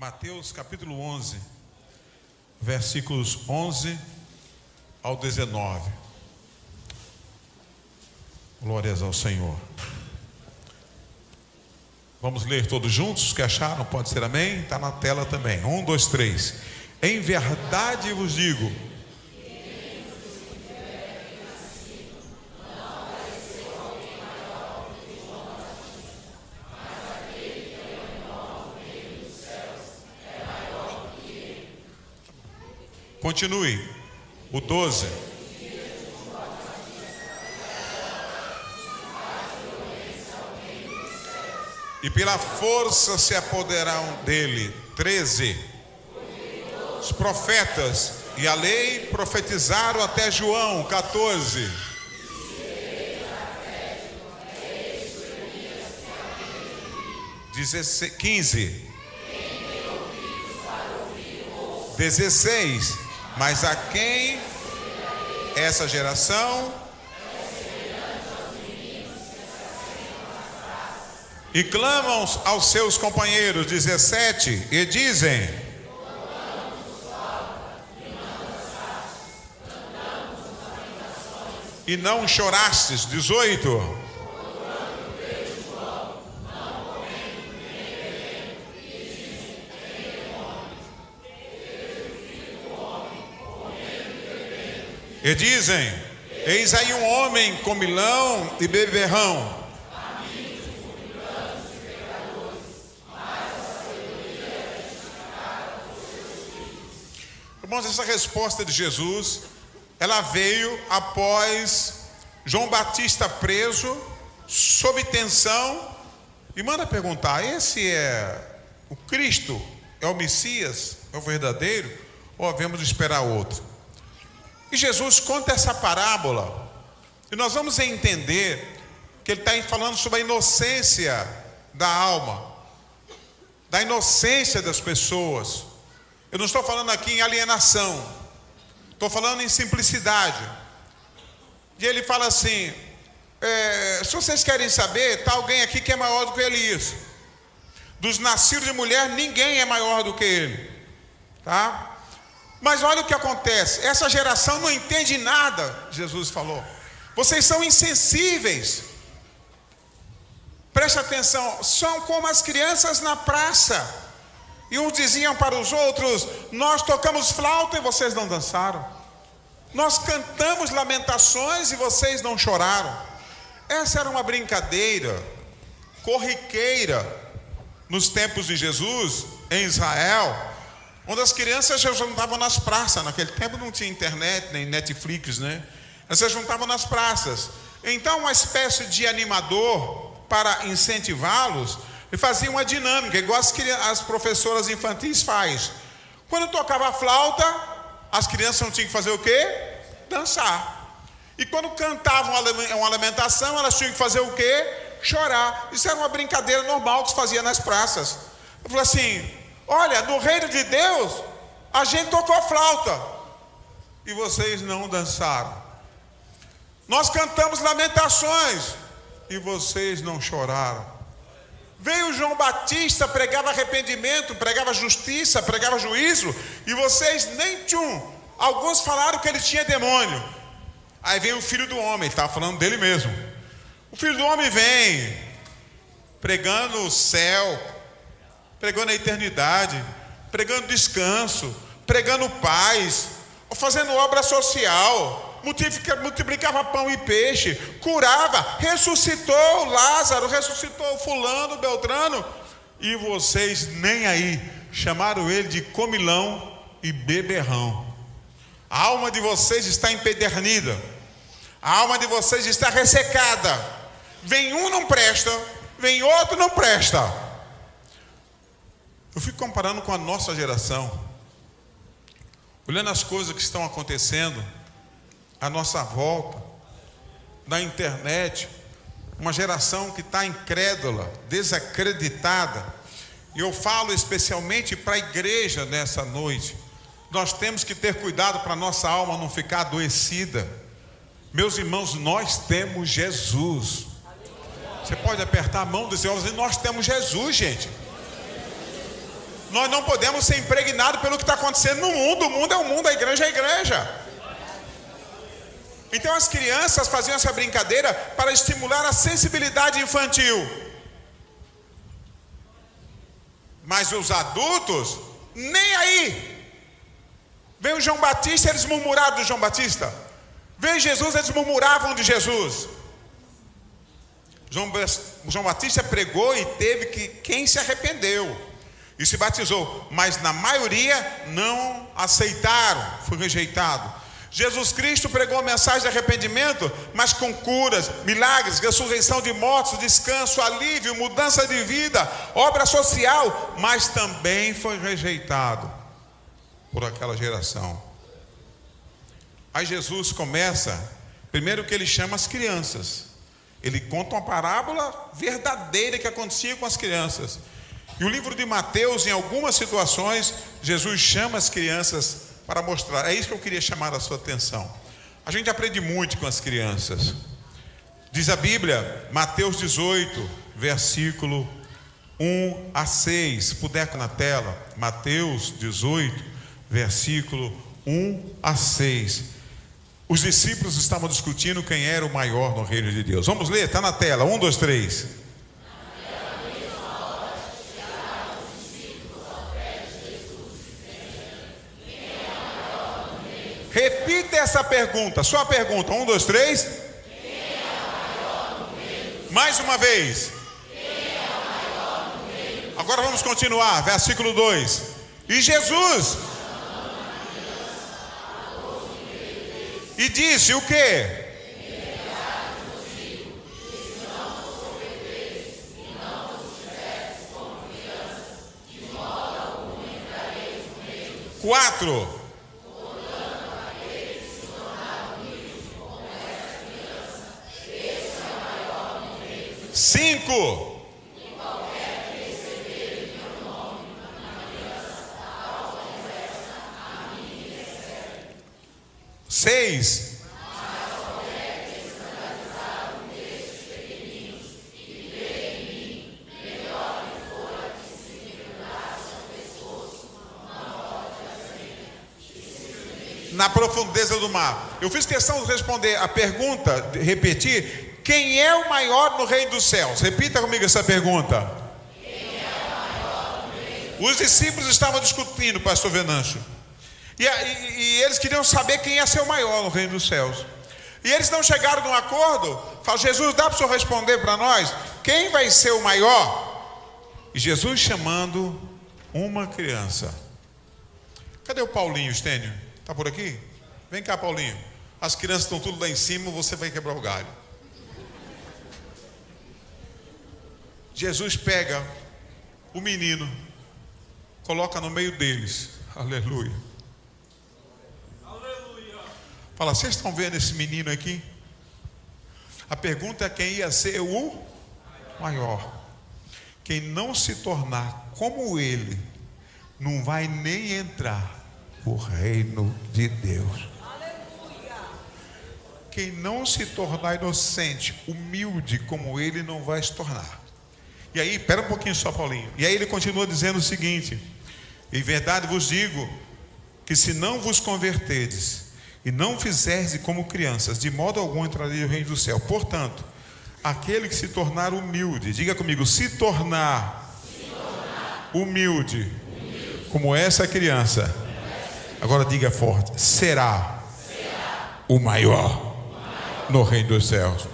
Mateus capítulo 11, versículos 11 ao 19. Glórias ao Senhor. Vamos ler todos juntos? Que acharam? Pode ser amém? Está na tela também. 1, 2, 3. Em verdade vos digo, continue. O 12. E pela força se apoderarão dele. 13. Os profetas e a lei profetizaram até João. 14. 15. 16. Mas a quem essa geração e clamam aos seus companheiros. 17. E dizem: e não chorastes. 18. E dizem: eis aí um homem comilão e beberrão. Irmãos, essa resposta de Jesus, ela veio após João Batista preso, sob tensão, e manda perguntar: esse é o Cristo? É o Messias? É o verdadeiro? Ou havemos de esperar outro? E Jesus conta essa parábola, e nós vamos entender que ele está falando sobre a inocência da alma, da inocência das pessoas. Eu não estou falando aqui em alienação, estou falando em simplicidade. E ele fala assim: se vocês querem saber, está alguém aqui que é maior do que Elias. Dos nascidos de mulher, ninguém é maior do que ele, tá? Mas olha o que acontece, essa geração não entende nada. Jesus falou: vocês são insensíveis. Preste atenção, são como as crianças na praça. E uns diziam para os outros: nós tocamos flauta e vocês não dançaram. Nós cantamos lamentações e vocês não choraram. Essa era uma brincadeira corriqueira nos tempos de Jesus, em Israel, onde as crianças se juntavam nas praças. Naquele tempo não tinha internet, nem Netflix, né? Elas se juntavam nas praças. Então, uma espécie de animador para incentivá-los, e fazia uma dinâmica, igual as professoras infantis fazem. Quando tocava a flauta, as crianças não tinham que fazer o quê? Dançar. E quando cantavam uma lamentação, elas tinham que fazer o quê? Chorar. Isso era uma brincadeira normal que se fazia nas praças. Eu falei assim: olha, no reino de Deus, a gente tocou flauta e vocês não dançaram. Nós cantamos lamentações e vocês não choraram. Veio João Batista, pregava arrependimento, pregava justiça, pregava juízo, e vocês nem tchum. Alguns falaram que ele tinha demônio. Aí veio o Filho do Homem, ele estava falando dele mesmo. O Filho do Homem vem pregando o céu, pregando a eternidade, pregando descanso, pregando paz, fazendo obra social, multiplicava pão e peixe, curava, ressuscitou Lázaro, ressuscitou fulano, Beltrano, e vocês nem aí, chamaram ele de comilão e beberrão. A alma de vocês está empedernida, a alma de vocês está ressecada. Vem um, não presta, vem outro, não presta. Eu fico comparando com a nossa geração, olhando as coisas que estão acontecendo à nossa volta, na internet, uma geração que está incrédula, desacreditada. E eu falo especialmente para a igreja nessa noite. Nós temos que ter cuidado para a nossa alma não ficar adoecida. Meus irmãos, nós temos Jesus. Você pode apertar a mão do Senhor e dizer: nós temos Jesus, gente. Nós não podemos ser impregnados pelo que está acontecendo no mundo. O mundo é o mundo, a igreja é a igreja. Então as crianças faziam essa brincadeira para estimular a sensibilidade infantil. Mas os adultos, nem aí. Veio o João Batista, eles murmuraram do João Batista. Veio Jesus, eles murmuravam de Jesus. João Batista pregou e teve quem se arrependeu e se batizou, mas na maioria não aceitaram, foi rejeitado. Jesus Cristo pregou a mensagem de arrependimento, mas com curas, milagres, ressurreição de mortos, descanso, alívio, mudança de vida, obra social, mas também foi rejeitado por aquela geração. Aí Jesus começa, primeiro que ele chama as crianças. Ele conta uma parábola verdadeira que acontecia com as crianças. E o livro de Mateus, em algumas situações, Jesus chama as crianças para mostrar. É isso que eu queria chamar a sua atenção. A gente aprende muito com as crianças. Diz a Bíblia, Mateus 18, versículo 1 a 6. Se puder na tela, Mateus 18, versículo 1 a 6. Os discípulos estavam discutindo quem era o maior no reino de Deus. Vamos ler? Está na tela. 1, 2, 3. Repita essa pergunta, só a pergunta. 1, 2, 3. Quem é o maior no reino? Mais uma vez. Quem é o maior no reino? Agora vamos continuar, versículo 2. E Jesus e disse o quê? Quatro. 5. 6. 7. Na profundeza do mar. Eu fiz questão de responder a pergunta, de repetir. Quem é o maior no reino dos céus? Repita comigo essa pergunta. Quem é o maior no reino dos céus? Os discípulos estavam discutindo, pastor Venâncio. E eles queriam saber quem ia ser o maior no reino dos céus. E eles não chegaram num acordo. Falaram, Jesus, dá para o senhor responder para nós? Quem vai ser o maior? E Jesus chamando uma criança. Cadê o Paulinho, Estênio? Está por aqui? Vem cá, Paulinho. As crianças estão tudo lá em cima, você vai quebrar o galho. Jesus pega o menino, coloca no meio deles. Aleluia. Aleluia. Fala, vocês estão vendo esse menino aqui? A pergunta é quem ia ser o maior. Quem não se tornar como ele, não vai nem entrar no reino de Deus. Aleluia. Quem não se tornar inocente, humilde como ele, não vai se tornar. E aí, espera um pouquinho só, Paulinho. E aí ele continua dizendo o seguinte: em verdade vos digo, que se não vos converterdes, e não fizerdes como crianças, de modo algum entrareis no reino do céu. Portanto, aquele que se tornar humilde, diga comigo, se tornar humilde, como essa criança, agora diga forte, será o maior no reino dos céus.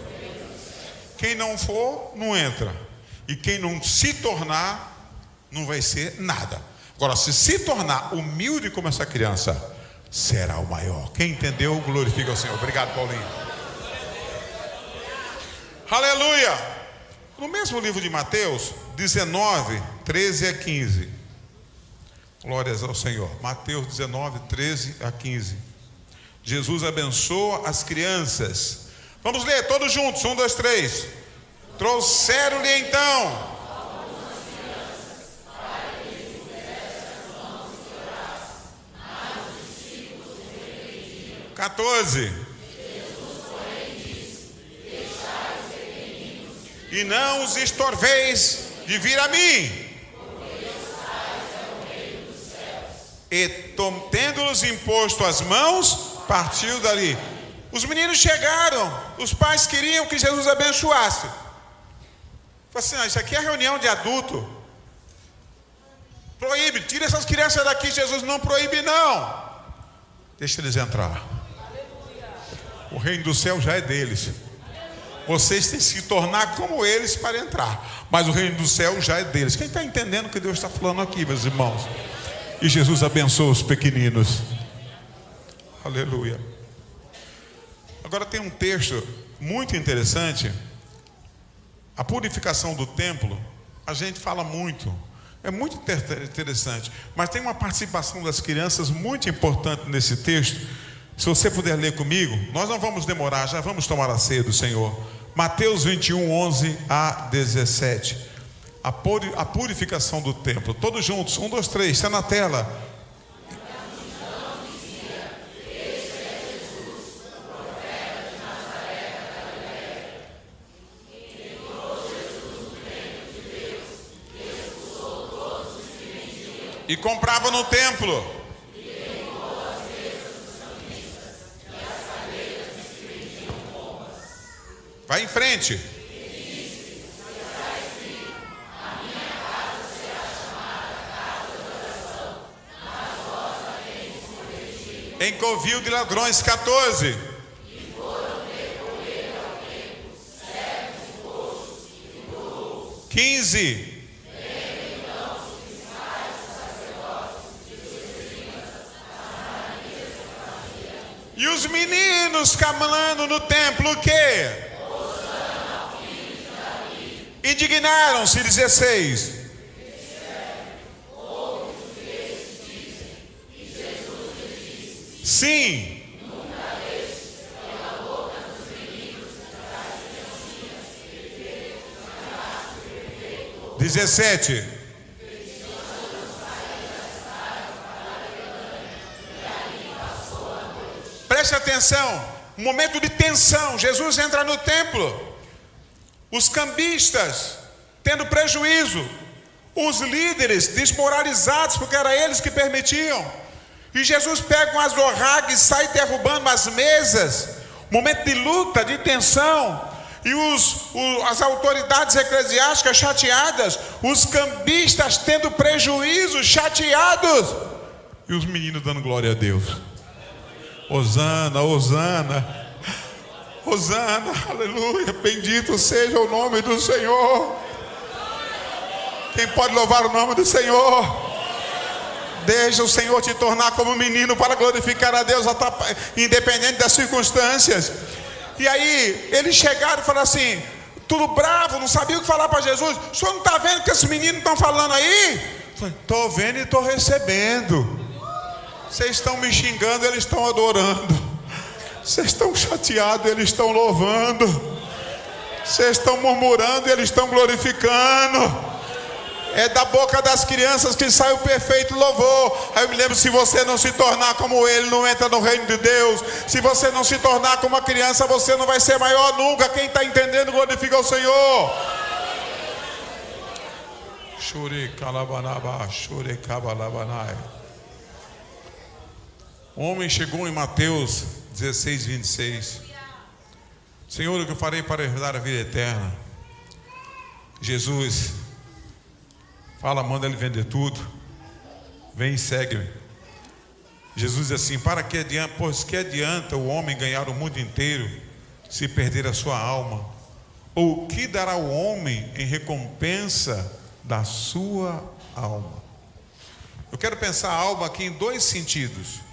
Quem não for, não entra. E quem não se tornar, não vai ser nada. Agora, se tornar humilde como essa criança, será o maior. Quem entendeu, glorifica o Senhor. Obrigado, Paulinho. Aleluia. No mesmo livro de Mateus 19, 13 a 15. Glórias ao Senhor. Mateus 19, 13 a 15. Jesus abençoa as crianças. Vamos ler todos juntos. 1, 2, 3. Trouxeram-lhe então 14. E não os estorveis de vir a mim. E tendo-lhes imposto as mãos, partiu dali. Os meninos chegaram, os pais queriam que Jesus abençoasse. Falei assim: isso aqui é reunião de adulto. Proíbe, tira essas crianças daqui. Jesus não proíbe, não. Deixa eles entrar. O reino do céu já é deles. Vocês têm que se tornar como eles para entrar. Mas o reino do céu já é deles. Quem está entendendo o que Deus está falando aqui, meus irmãos? E Jesus abençoa os pequeninos. Aleluia. Agora tem um texto muito interessante. A purificação do templo, a gente fala muito. É muito interessante. Mas tem uma participação das crianças muito importante nesse texto. Se você puder ler comigo, nós não vamos demorar, já vamos tomar a ceia do Senhor. Mateus 21, 11 a 17. A purificação do templo. Todos juntos, 1, 2, 3, está na tela. E comprava no templo. Vai em frente. Em covil de ladrões, 14. 15. E os meninos caminhando no templo, o quê? Indignaram-se, 16. Sim. 17. Preste atenção, um momento de tensão. Jesus entra no templo. Os cambistas tendo prejuízo, os líderes desmoralizados, porque era eles que permitiam. E Jesus pega um azorrague e sai derrubando as mesas. Momento de luta, de tensão. E as autoridades eclesiásticas chateadas, os cambistas tendo prejuízo, chateados. E os meninos dando glória a Deus. Hosana, Hosana, Hosana, aleluia, bendito seja o nome do Senhor. Quem pode louvar o nome do Senhor? Deixa o Senhor te tornar como menino para glorificar a Deus, independente das circunstâncias. E aí, eles chegaram e falaram assim, tudo bravo, não sabia o que falar para Jesus. O senhor não está vendo o que esses meninos estão falando aí? Estou vendo e estou recebendo. Vocês estão me xingando, eles estão adorando. Vocês estão chateados, eles estão louvando. Vocês estão murmurando, eles estão glorificando. É da boca das crianças que sai o perfeito louvor. Aí eu me lembro, se você não se tornar como ele, não entra no reino de Deus. Se você não se tornar como uma criança, você não vai ser maior nunca. Quem está entendendo, glorifica o Senhor. Shuri kalabanaba, shuri kabalabanai. O homem chegou em Mateus 16, 26. Senhor, o que eu farei para herdar a vida eterna? Jesus fala, manda ele vender tudo. Vem e segue-me. Jesus diz assim, pois que adianta o homem ganhar o mundo inteiro se perder a sua alma? Ou o que dará o homem em recompensa da sua alma? Eu quero pensar a alma aqui em dois sentidos.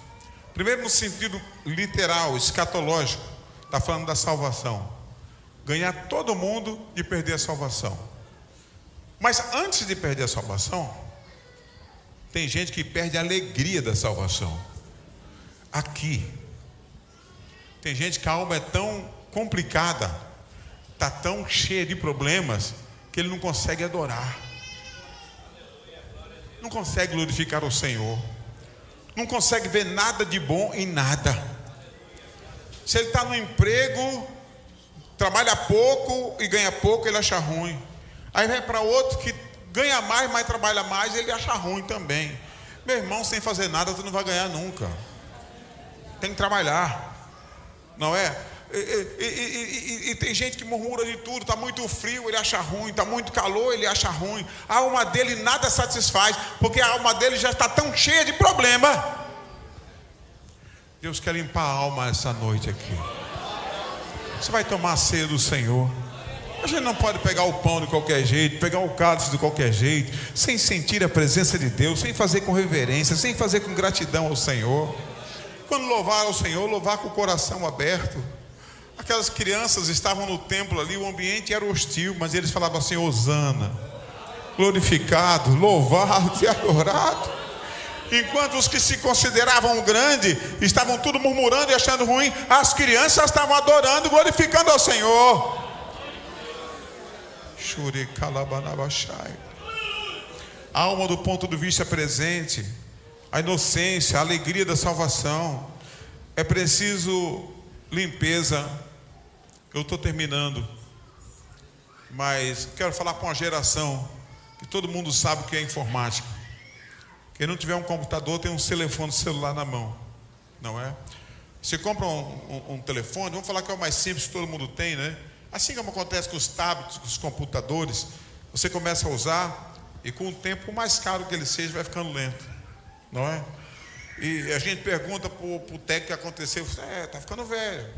Primeiro, no sentido literal, escatológico, está falando da salvação. Ganhar todo mundo e perder a salvação. Mas antes de perder a salvação, tem gente que perde a alegria da salvação. Aqui. Tem gente que a alma é tão complicada, está tão cheia de problemas, que ele não consegue adorar. Não consegue glorificar o Senhor. Não consegue ver nada de bom em nada. Se ele está no emprego, trabalha pouco e ganha pouco, ele acha ruim. Aí vai para outro que ganha mais, mas trabalha mais, ele acha ruim também. Meu irmão, sem fazer nada tu não vai ganhar nunca. Tem que trabalhar, não é? E tem gente que murmura de tudo. Está muito frio, ele acha ruim. Está muito calor, ele acha ruim. A alma dele nada satisfaz, porque a alma dele já está tão cheia de problema. Deus quer limpar a alma essa noite aqui. Você vai tomar a ceia do Senhor. A gente não pode pegar o pão de qualquer jeito, pegar o cálice de qualquer jeito, sem sentir a presença de Deus, sem fazer com reverência, sem fazer com gratidão ao Senhor. Quando louvar ao Senhor, louvar com o coração aberto. Aquelas crianças estavam no templo ali, o ambiente era hostil, mas eles falavam assim: Hosana, glorificado, louvado e adorado. Enquanto os que se consideravam grandes estavam tudo murmurando e achando ruim, as crianças estavam adorando, glorificando ao Senhor. A alma do ponto de vista presente, a inocência, a alegria da salvação. É preciso limpeza. Eu estou terminando, mas quero falar com a geração que todo mundo sabe o que é informática. Quem não tiver um computador tem um telefone celular na mão, não é? Você compra um telefone, vamos falar que é o mais simples que todo mundo tem, né? Assim como acontece com os tablets, com os computadores, você começa a usar e com o tempo, o mais caro que ele seja, vai ficando lento, não é? E a gente pergunta para o técnico que aconteceu, está ficando velho,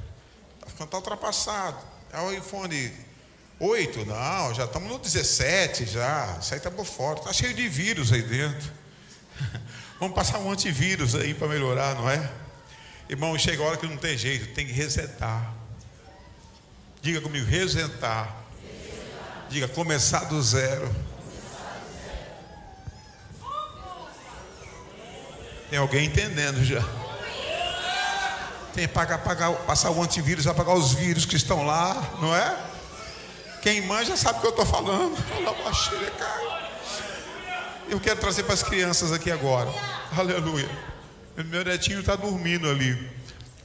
está ultrapassado. É o iPhone 8, não, já estamos no 17 já, isso aí está por fora, está cheio de vírus aí dentro. Vamos passar um antivírus aí para melhorar, não é? Irmão, chega a hora que não tem jeito, tem que resetar. Diga comigo, resetar. Diga, começar do zero. Tem alguém entendendo já? Tem que passar o antivírus, apagar os vírus que estão lá, não é? Quem manja sabe o que eu estou falando. Eu quero trazer para as crianças aqui agora. Aleluia. Meu netinho está dormindo ali.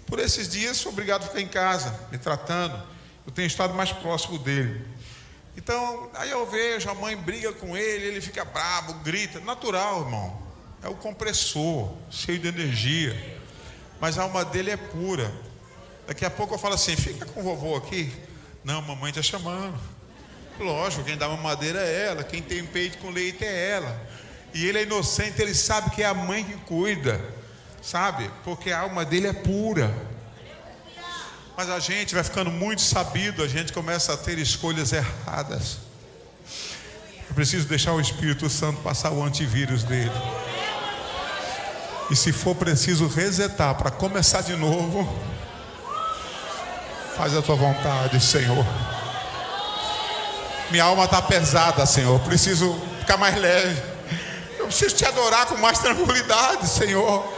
Por esses dias sou obrigado a ficar em casa, me tratando. Eu tenho estado mais próximo dele. Então, aí eu vejo, a mãe briga com ele, ele fica bravo, grita. Natural, irmão. É o compressor, cheio de energia. Mas a alma dele é pura. Daqui a pouco eu falo assim: fica com o vovô aqui. Não, mamãe está chamando. Lógico, quem dá mamadeira é ela, quem tem peito com leite é ela. E ele é inocente, ele sabe que é a mãe que cuida, sabe? Porque a alma dele é pura. Mas a gente vai ficando muito sabido, a gente começa a ter escolhas erradas. Eu preciso deixar o Espírito Santo passar o antivírus dele. E se for preciso resetar para começar de novo, faz a tua vontade, Senhor. Minha alma está pesada, Senhor. Eu preciso ficar mais leve. Eu preciso te adorar com mais tranquilidade, Senhor.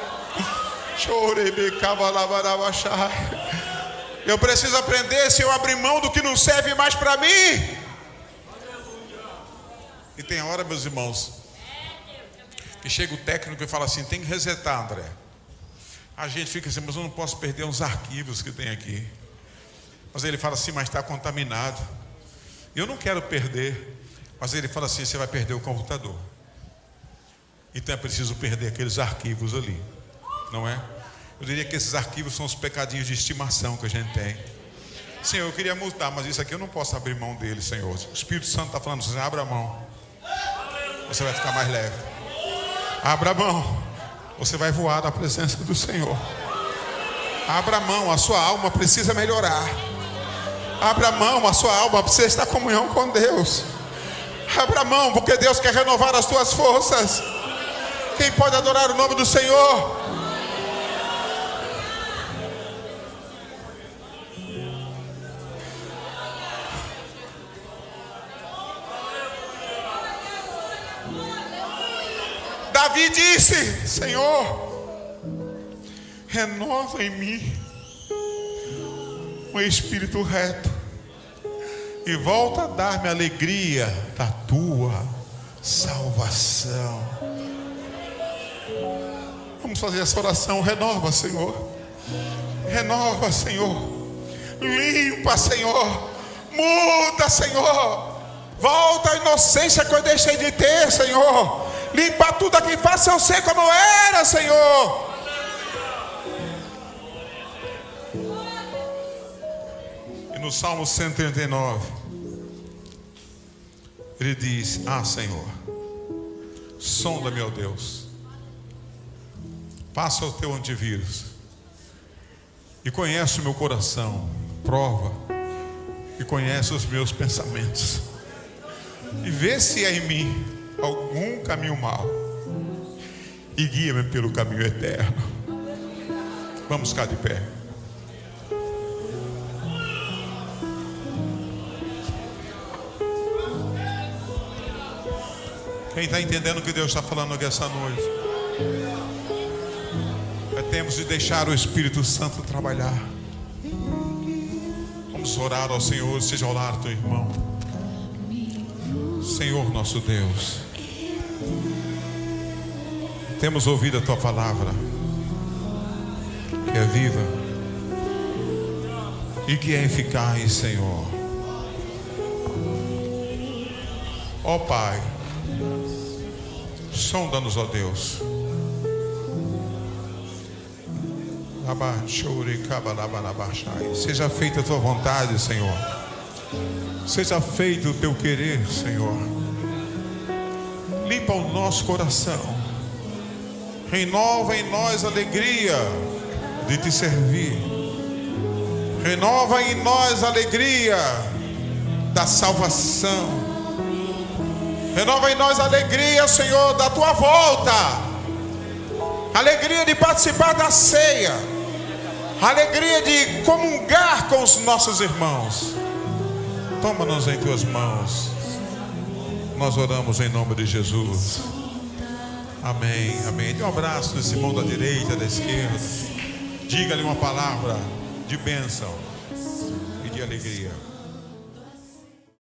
Eu preciso aprender, Senhor, a abrir mão do que não serve mais para mim. E tem hora, meus irmãos, que chega o técnico e fala assim: tem que resetar, André. A gente fica assim: mas eu não posso perder uns arquivos que tem aqui. Mas ele fala assim: mas está contaminado. Eu não quero perder. Mas ele fala assim: você vai perder o computador. Então é preciso perder aqueles arquivos ali, não é? Eu diria que esses arquivos são os pecadinhos de estimação que a gente tem. Senhor, eu queria mudar, mas isso aqui eu não posso abrir mão dele, Senhor. O Espírito Santo está falando assim: abra a mão, você vai ficar mais leve. Abra a mão, você vai voar na presença do Senhor. Abra a mão, a sua alma precisa melhorar. Abra a mão, a sua alma precisa estar em comunhão com Deus. Abra a mão, porque Deus quer renovar as tuas forças. Quem pode adorar o nome do Senhor? Davi disse: Senhor, renova em mim um espírito reto e volta a dar-me a alegria da tua salvação. Vamos fazer essa oração. Renova, Senhor. Renova, Senhor. Limpa, Senhor. Muda, Senhor. Volta a inocência que eu deixei de ter, Senhor. Limpa tudo aqui, faça eu ser como eu era, Senhor. E no Salmo 139, ele diz: ah, Senhor, sonda-me, ó Deus, passa o teu antivírus e conhece o meu coração, prova e conhece os meus pensamentos, e vê se há em mim algum caminho mau, e guia-me pelo caminho eterno. Vamos ficar de pé. Quem está entendendo o que Deus está falando aqui essa noite? Temos de deixar o Espírito Santo trabalhar. Vamos orar ao Senhor. Seja orar teu irmão. Senhor nosso Deus, temos ouvido a tua palavra, que é viva e que é eficaz, Senhor. Ó Pai, sonda-nos, ó Deus. Seja feita a tua vontade, Senhor. Seja feito o teu querer, Senhor. Limpa o nosso coração. Renova em nós a alegria de te servir. Renova em nós a alegria da salvação. Renova em nós a alegria, Senhor, da tua volta. Alegria de participar da ceia. Alegria de comungar com os nossos irmãos. Toma-nos em tuas mãos. Nós oramos em nome de Jesus. Amém, amém. Dê um abraço desse irmão da direita, da esquerda. Diga-lhe uma palavra de bênção e de alegria.